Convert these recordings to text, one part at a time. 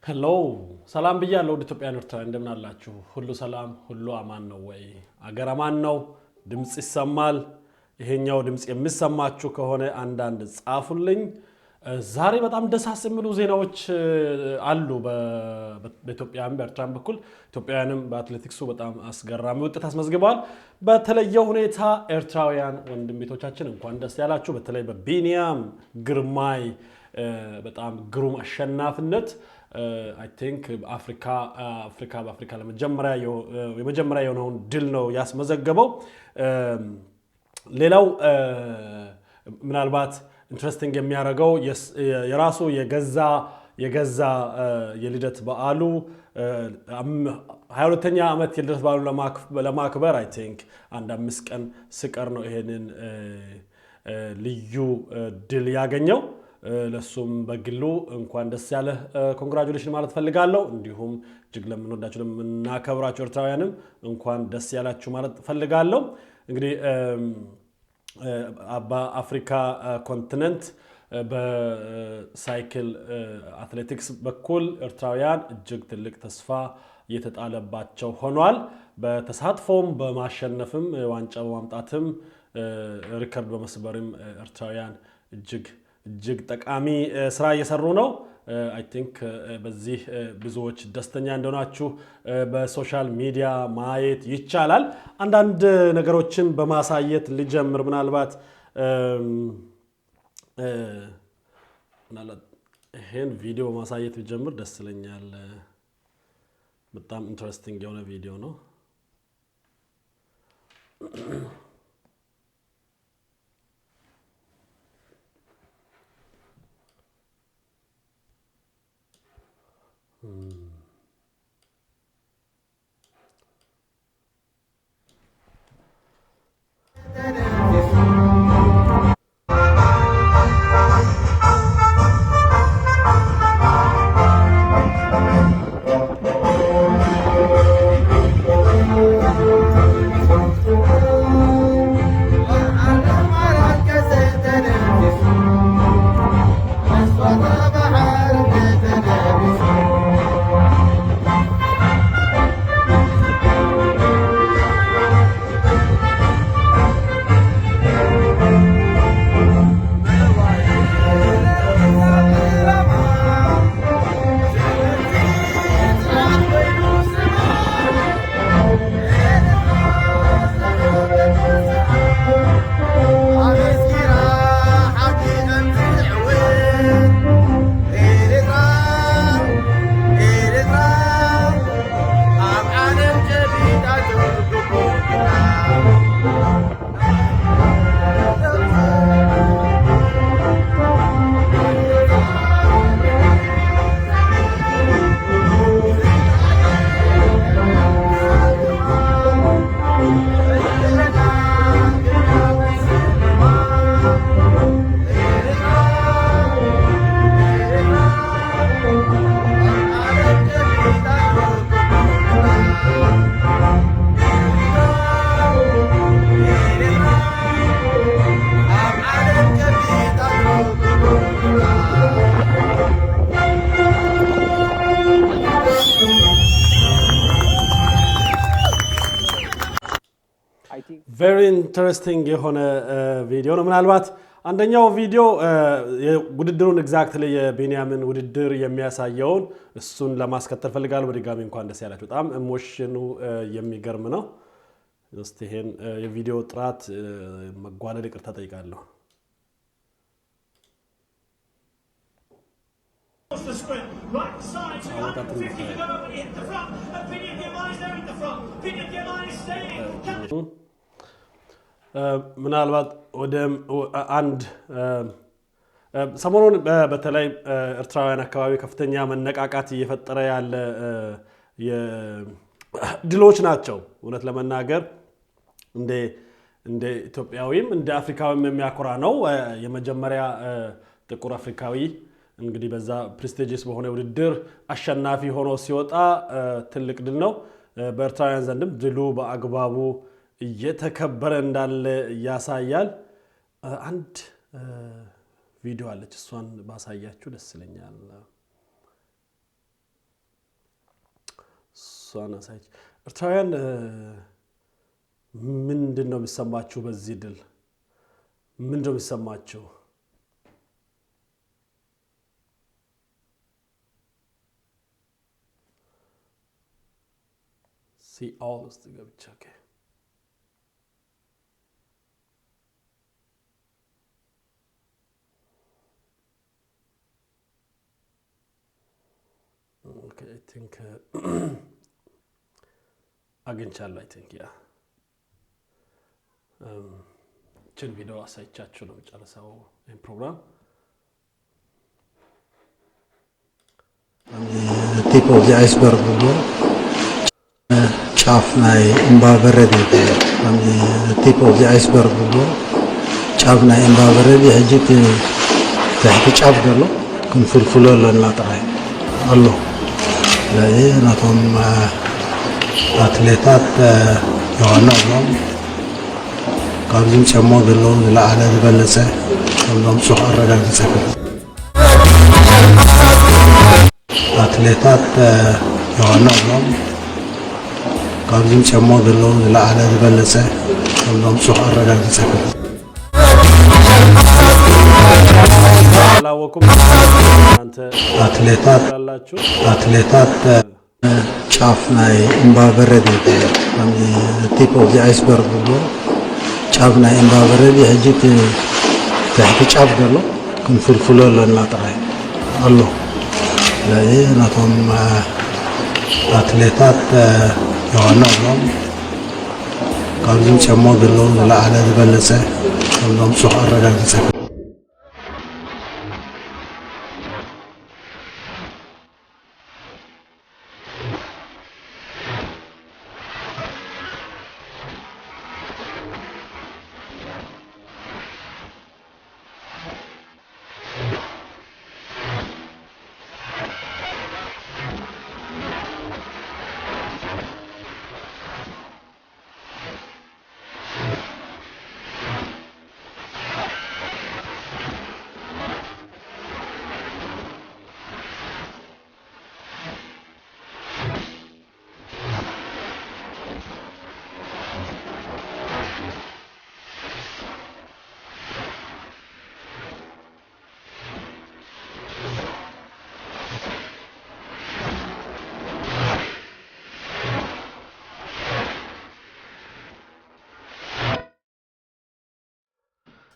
ሄሎ ሰላም ብያለሁ ወደ ኢትዮጵያ ንርታ እንደምን አላችሁ ሁሉ ሰላም ሁሉ አማን ነው ወይ አገር አማን ነው ድምጽ ይሰማል ይሄኛው ድምጽ የሚሰማችሁ ከሆነ አንዳንድ ጻፉልኝ ዛሬ በጣም ደሳስ የሚሉ ዜናዎች አሉ በኢትዮጵያም በኤርትራም በኩል ኢትዮጵያውያንም በአትሌቲክሱ በጣም አስገራሚ ውጤት አስመዝግበዋል በተለየ ሁኔታ ኤርትራውያን ወንድሞቻችን እንኳን ደስ ያላችሁ በተለይ በቢኒያም ግርማይ በጣም ግሩም አሸናፊነት I think በአፍሪካ ለመጀመሪያ የሆነውን ድል ነው ያስመዘገበው ሌላው ምናልባት ኢንትረስቲንግ የሚያደርገው የራሱ የገዛ የልደት በዓሉ 22ኛ ዓመት የልደት በዓሉ ለማክበር I think አንድ 5 ቀን ስቀር ነው ይሄንን ልዩ ድል ያገኘው ለሱም በግሉ እንኳን ደስ ያለ ኮንግራቹሌሽን ማለት ፈልጋለሁ እንዲሁም እጅግ ለምንወዳችሁ ለምናከብራችሁ ኤርትራውያንም እንኳን ደስ ያላችሁ ማለት ፈልጋለሁ እንግዲህ በአፍሪካ ኮንቲኔንት በሳይክል አትሌቲክስ በኩል ኤርትራውያን እጅግ ትልቅ ተስፋ የተጣለባቸው ሆኗል በተሳትፎም በማሸነፍም ዋንጫ በማምጣትም ሪከርድ በመስበርም ኤርትራውያን እጅግ ጠቃሚ ስራ እየሰሩ ነው I think በዚህ ብዙዎች ደስተኛ እንደሆናችሁ በሶሻል ሚዲያ ማየት ይቻላል አንዳንድ ነገሮችን በማሳየት ልጀምር ምናልባት ይሄን ቪዲዮ ማሳየት ቢጀምር ደስ ይለኛል በጣም ኢንትረስቲንግ የሆነ ቪዲዮ ነው very interesting የሆነ ቪዲዮ ነው ምናልባት አንደኛው ቪዲዮ ውድድሩን ኤግዛክትሊ የቤንያምን ውድድር የሚያሳየውን እሱን ለማስከተል ፈልጋለሁ በድጋሚ እንኳን ደስ ያላችሁ በጣም ኢሞሽኑ የሚገርም ነው እስቲ ይሄን የቪዲዮ ጥራት መጓደል ይቅርታ ጠይቃለሁ The sprint, right side to 150 to go in the front. Opinion Diamond is there in the front. Opinion Diamond is staying. ምናልባት ወደ አንድ ሰሞኑን በተለይ ኤርትራውያን አካባቢ ከፍተኛ መነቃቃት እየፈጠረ ያለ ድሎች ናቸው እውነት ለመናገር እንደ ኢትዮጵያዊም እንደ አፍሪካዊም የሚያኮራ ነው የመጀመሪያ ጥቁር አፍሪካዊ እንግዲህ በዛ ፕሬስቲጂየስ በሆነ ውድድር አሸናፊ ሆኖ ሲወጣ ትልቅ ድል ነው በኤርትራውያን ዘንድም ድሉ በአግባቡ እየተከበረ እንዳለ ያሳያል አንድ ቪዲዮ አለች እሷን ባሳያችሁ ደስ ይለኛል እሷን አሳይች ኤርትራውያን ምንድነው የሚሰማችሁ በዚህ ድል ምንድነው የሚሰማችሁ see all is the ገብቻ okay I think አግኝቻለሁ I think yeah ችን ቪዲዮ አሳይቻችሁ ነው ጨርሰው ይሄን ፕሮግራም tip of the iceberg ጫፍ ላይ እንባ በረድ tip of the iceberg ጫፍ ላይ እንባ በረድ ህጅት تحت ጫፍ ደሎ ክንፍልፍሎ ለና ጥራይ አሎ ለናቶም አትሌታት የሆነው ካብዝም ጨሞ ደሎ ለዓለ ዝበለጸ ሁሉም ሱቅ አረጋግጸ አትሌታት የሆነው ካብዝም ጨሞ ደሎ ለዓለ ዝበለጸ ሁሉም ሱቅ አረጋግጸ አላወኩም አንተ አትሌታት ጫፍ ላይ እንባ በረድ tip of the iceberg ጫፍ ላይ እንባ በረድ ህጅት تحت ጫፍ ደሎ ክንፍልፍሎ ለና ጥራይ አሎ ለናቶም አትሌታት የሆነው ካብዝም ጨሞ ደሎ ለዓለ ዝበለጸ ሁሉም ሱቅ አረጋግጸ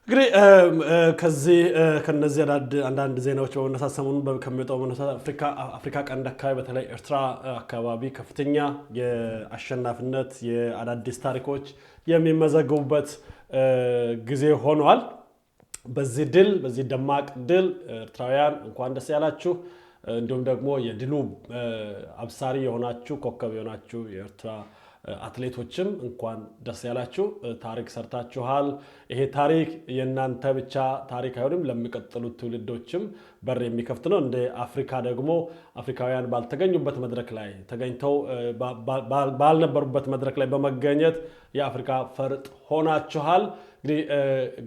እንግዲህ ከዚህ ከነዚህ አንዳንድ ዜናዎች በመነሳት ሰሞኑን ከሚወጣው መነሳት አፍሪካ ቀንድ አካባቢ በተለይ ኤርትራ አካባቢ ከፍተኛ የአሸናፊነት የአዳዲስ ታሪኮች የሚመዘገቡበት ጊዜ ሆኗል። በዚህ ድል በዚህ ደማቅ ድል ኤርትራውያን እንኳን ደስ ያላችሁ። እንዲሁም ደግሞ የድሉ አብሳሪ የሆናችሁ ኮከብ የሆናችሁ የኤርትራ አትሌቶችም እንኳን ደስ ያላችሁ። ታሪክ ሰርታችኋል። ይሄ ታሪክ የናንተ ብቻ ታሪክ አይሆንም፣ ለሚቀጥሉት ትውልዶችም በር የሚከፍት ነው። እንደ አፍሪካ ደግሞ አፍሪካውያን ባልተገኙበት መድረክ ላይ ተገኝተው ባልነበሩበት መድረክ ላይ በመገኘት የአፍሪካ ፈርጥ ሆናችኋል። እንግዲህ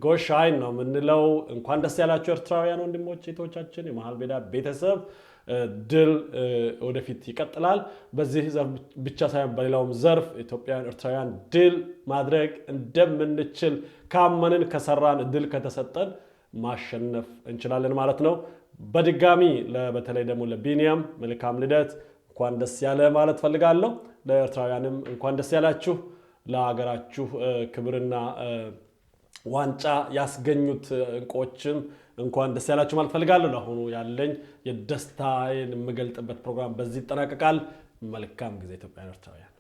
ጎሻይን ነው የምንለው። እንኳን ደስ ያላችሁ ኤርትራውያን ወንድሞች እህቶቻችን፣ የመሃል ሜዳ ቤተሰብ። ድል ወደፊት ይቀጥላል። በዚህ ዘርፍ ብቻ ሳይሆን በሌላውም ዘርፍ ኢትዮጵያውያን ኤርትራውያን ድል ማድረግ እንደምንችል ካመንን ከሰራን ድል ከተሰጠን ማሸነፍ እንችላለን ማለት ነው። በድጋሚ በተለይ ደግሞ ለቢኒያም መልካም ልደት እንኳን ደስ ያለ ማለት ፈልጋለሁ። ለኤርትራውያንም እንኳን ደስ ያላችሁ። ለሀገራችሁ ክብርና ዋንጫ ያስገኙት እንቆችም እንኳን ደስ ያላችሁ ማለት ፈልጋለሁ። ለአሁኑ ያለኝ የደስታዬን የምገልጥበት ፕሮግራም በዚህ ይጠናቀቃል። መልካም ጊዜ ኢትዮጵያውያን ኤርትራውያን።